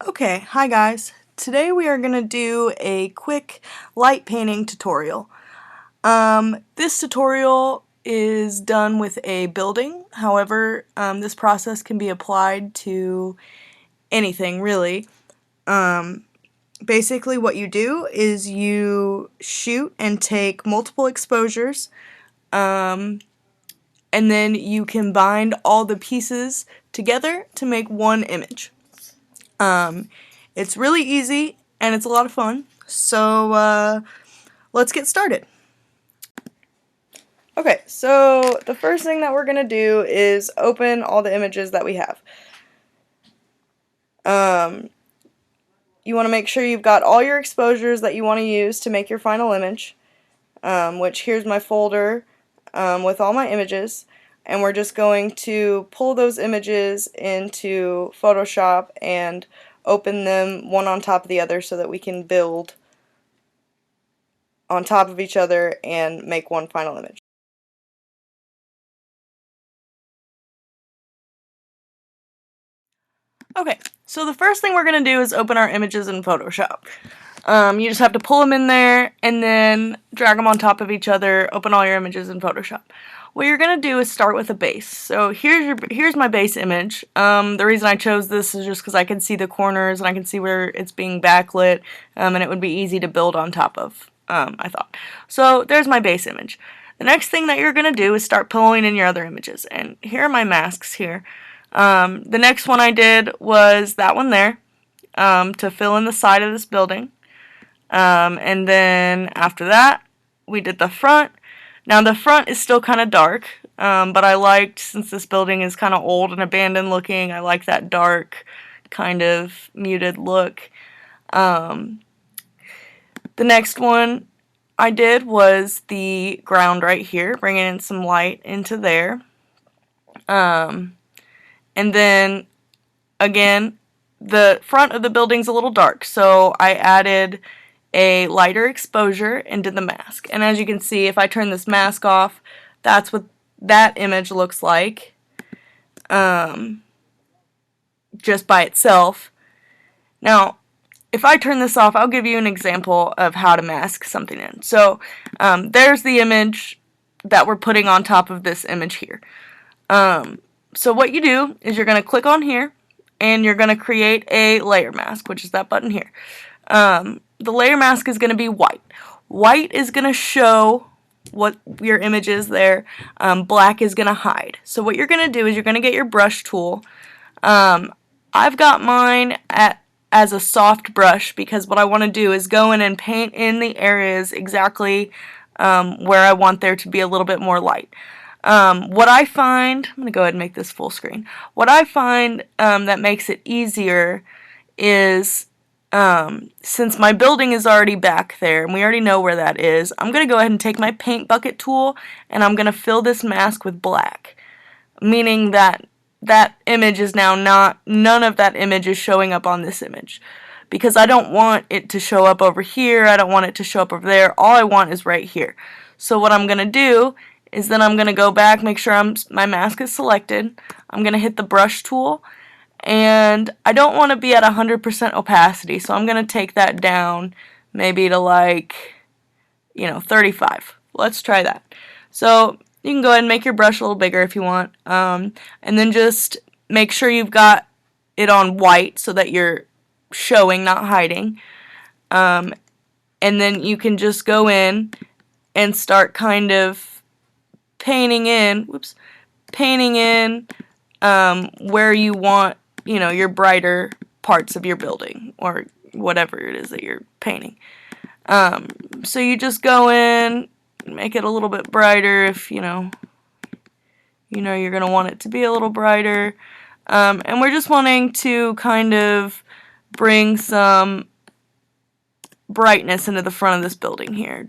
Okay, hi guys. Today we are going to do a quick light painting tutorial. This tutorial is done with a building. However, this process can be applied to anything really. Basically what you do is you shoot and take multiple exposures, and then you combine all the pieces together to make one image. It's really easy and it's a lot of fun, so let's get started. Okay, so the first thing that we're going to do is open all the images that we have. You want to make sure you've got all your exposures that you want to use to make your final image, which here's my folder with all my images, and we're just going to pull those images into Photoshop and open them one on top of the other so that we can build on top of each other and make one final image. Okay, so the first thing we're going to do is open our images in Photoshop. You just have to pull them in there and then drag them on top of each other, open all your images in Photoshop. What you're going to do is start with a base. So here's my base image. The reason I chose this is just because I can see the corners and I can see where it's being backlit, and it would be easy to build on top of, I thought. So there's my base image. The next thing that you're going to do is start pulling in your other images, and here are my masks here. The next one I did was that one there, to fill in the side of this building. And then after that, we did the front. Now the front is still kind of dark, but I liked, since this building is kind of old and abandoned looking, I like that dark, kind of muted look. The next one I did was the ground right here, bringing in some light into there. And then, again, the front of the building's a little dark, so I added a lighter exposure and did the mask. And as you can see, if I turn this mask off, that's what that image looks like, just by itself. Now, if I turn this off, I'll give you an example of how to mask something in. So, there's the image that we're putting on top of this image here. So what you do is you're going to click on here, and you're going to create a layer mask, which is that button here. The layer mask is going to be white. White is going to show what your image is there. Black is going to hide. So what you're going to do is you're going to get your brush tool. I've got mine as a soft brush because what I want to do is go in and paint in the areas exactly where I want there to be a little bit more light. What I find, I'm going to go ahead and make this full screen. What I find that makes it easier is, since my building is already back there and we already know where that is, I'm going to go ahead and take my paint bucket tool and I'm going to fill this mask with black. Meaning that that image is now none of that image is showing up on this image. Because I don't want it to show up over here, I don't want it to show up over there, all I want is right here. So what I'm going to do is then I'm going to go back, make sure my mask is selected. I'm going to hit the brush tool, and I don't want to be at 100% opacity, so I'm going to take that down maybe to like, 35. Let's try that. So you can go ahead and make your brush a little bigger if you want, and then just make sure you've got it on white so that you're showing, not hiding. And then you can just go in and start kind of painting in where you want, your brighter parts of your building or whatever it is that you're painting. So you just go in, make it a little bit brighter if you're going to want it to be a little brighter. And we're just wanting to kind of bring some brightness into the front of this building here.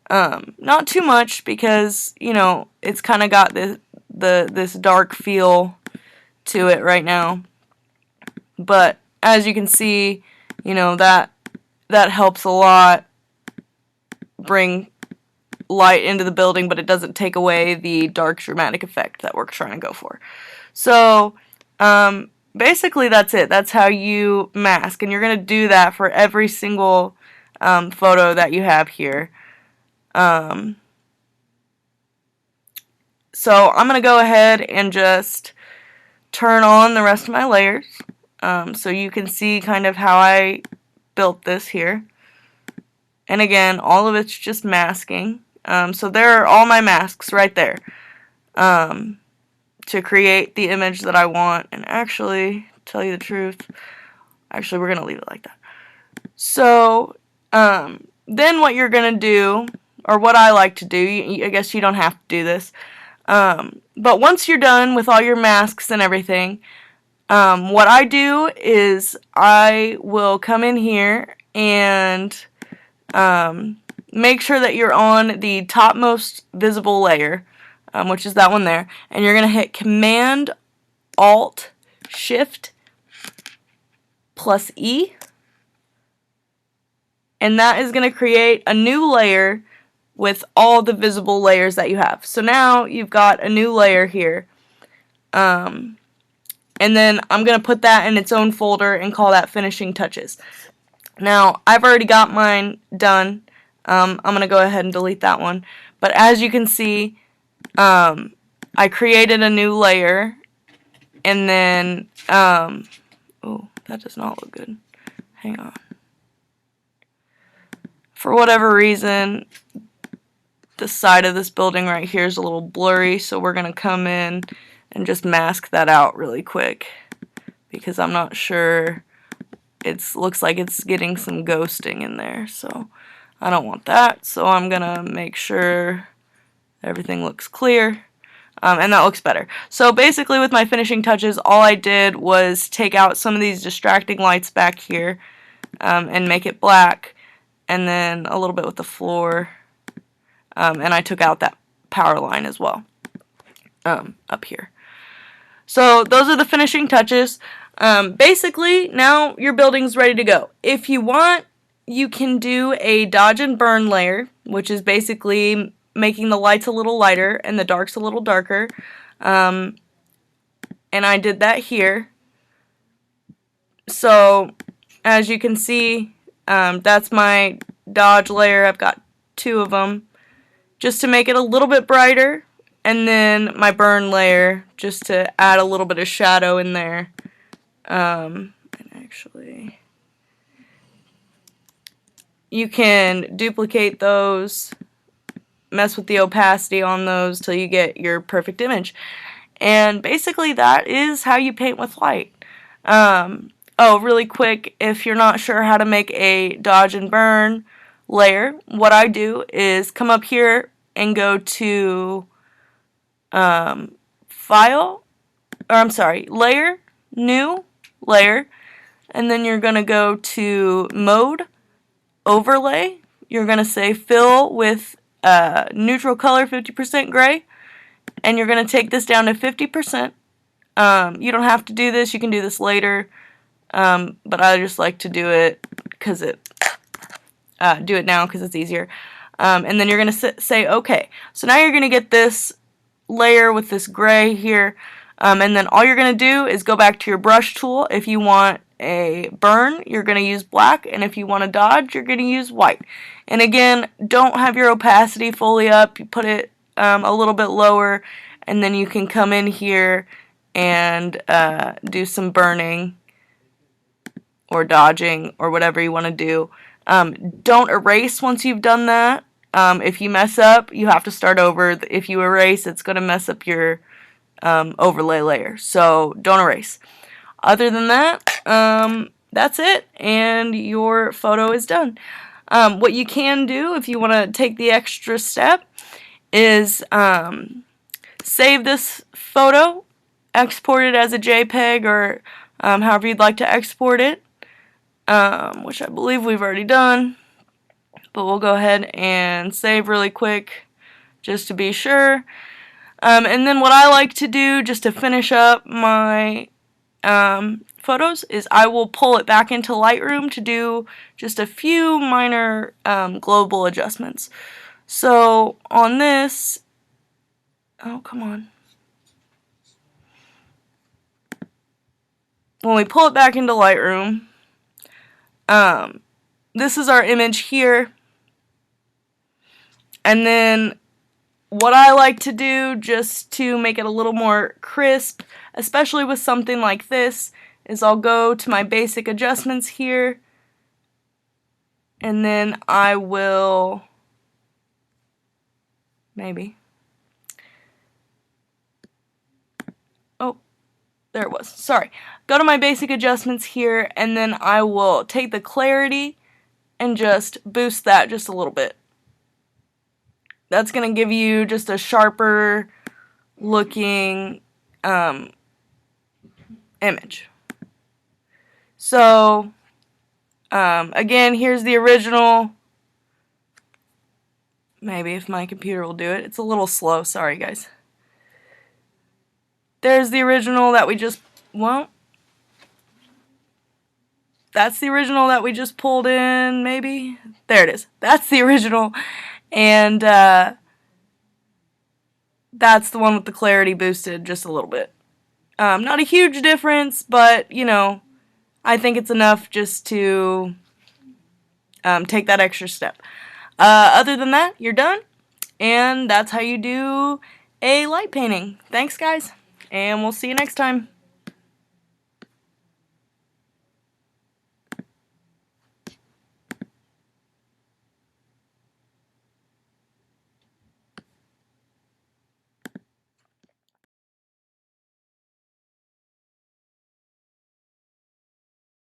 Not too much because, it's kind of got this dark feel to it right now. But as you can see, that helps a lot bring light into the building, but it doesn't take away the dark dramatic effect that we're trying to go for. So, basically that's it. That's how you mask, and you're going to do that for every single photo that you have here. So I'm going to go ahead and just turn on the rest of my layers so you can see kind of how I built this here. And again, all of it's just masking. So there are all my masks right there to create the image that I want. And actually, tell you the truth, actually we're going to leave it like that. So then what you're going to do, or what I like to do, I guess you don't have to do this, but once you're done with all your masks and everything, what I do is I will come in here and make sure that you're on the topmost visible layer, which is that one there, and you're going to hit Command Alt Shift plus E, and that is going to create a new layer with all the visible layers that you have. So now you've got a new layer here, and then I'm going to put that in its own folder and call that Finishing Touches. Now, I've already got mine done. I'm going to go ahead and delete that one. But as you can see, I created a new layer, and then, oh, that does not look good. Hang on. For whatever reason, the side of this building right here is a little blurry, so we're going to come in and just mask that out really quick, because I'm not sure. It looks like it's getting some ghosting in there, so I don't want that. So I'm gonna make sure everything looks clear, and that looks better. So basically with my finishing touches, all I did was take out some of these distracting lights back here and make it black, and then a little bit with the floor, and I took out that power line as well up here. So those are the finishing touches. Basically, now your building's ready to go. If you want, you can do a dodge and burn layer, which is basically making the lights a little lighter and the darks a little darker. And I did that here. So, as you can see, that's my dodge layer. I've got 2 of them, just to make it a little bit brighter. And then my burn layer, just to add a little bit of shadow in there. And actually, you can duplicate those, mess with the opacity on those till you get your perfect image. And basically that is how you paint with light. Oh, really quick, if you're not sure how to make a dodge and burn layer, what I do is come up here and go to File, or I'm sorry, Layer, New, Layer, and then you're going to go to Mode, Overlay. You're going to say Fill with neutral color 50% gray, and you're going to take this down to 50%. You don't have to do this, you can do this later, but I just like to do it because do it now because it's easier. And then you're going to say OK. So now you're going to get this layer with this gray here, and then all you're going to do is go back to your brush tool. If you want a burn, you're going to use black, and if you want a dodge, you're going to use white. And again, don't have your opacity fully up. You put it a little bit lower, and then you can come in here and do some burning or dodging or whatever you want to do. Don't erase once you've done that. If you mess up, you have to start over. If you erase, it's going to mess up your overlay layer. So don't erase. Other than that, that's it, and your photo is done. What you can do if you want to take the extra step is save this photo, export it as a JPEG, or however you'd like to export it, which I believe we've already done. But we'll go ahead and save really quick just to be sure. And then what I like to do just to finish up my photos is I will pull it back into Lightroom to do just a few minor global adjustments. So on this, oh come on. when we pull it back into Lightroom, this is our image here. And then what I like to do, just to make it a little more crisp, especially with something like this, is I'll go to my basic adjustments here, and then I will, maybe, oh, there it was, sorry. Go to my basic adjustments here, and then I will take the clarity and just boost that just a little bit. That's going to give you just a sharper looking image. So, again, here's the original. Maybe if my computer will do it. It's a little slow. Sorry, guys. There's the original that we just, well, that's the original that we just pulled in, maybe. There it is. That's the original. And that's the one with the clarity boosted just a little bit. Not a huge difference, but, you know, I think it's enough just to take that extra step. Other than that, you're done. And that's how you do a light painting. Thanks, guys. And we'll see you next time.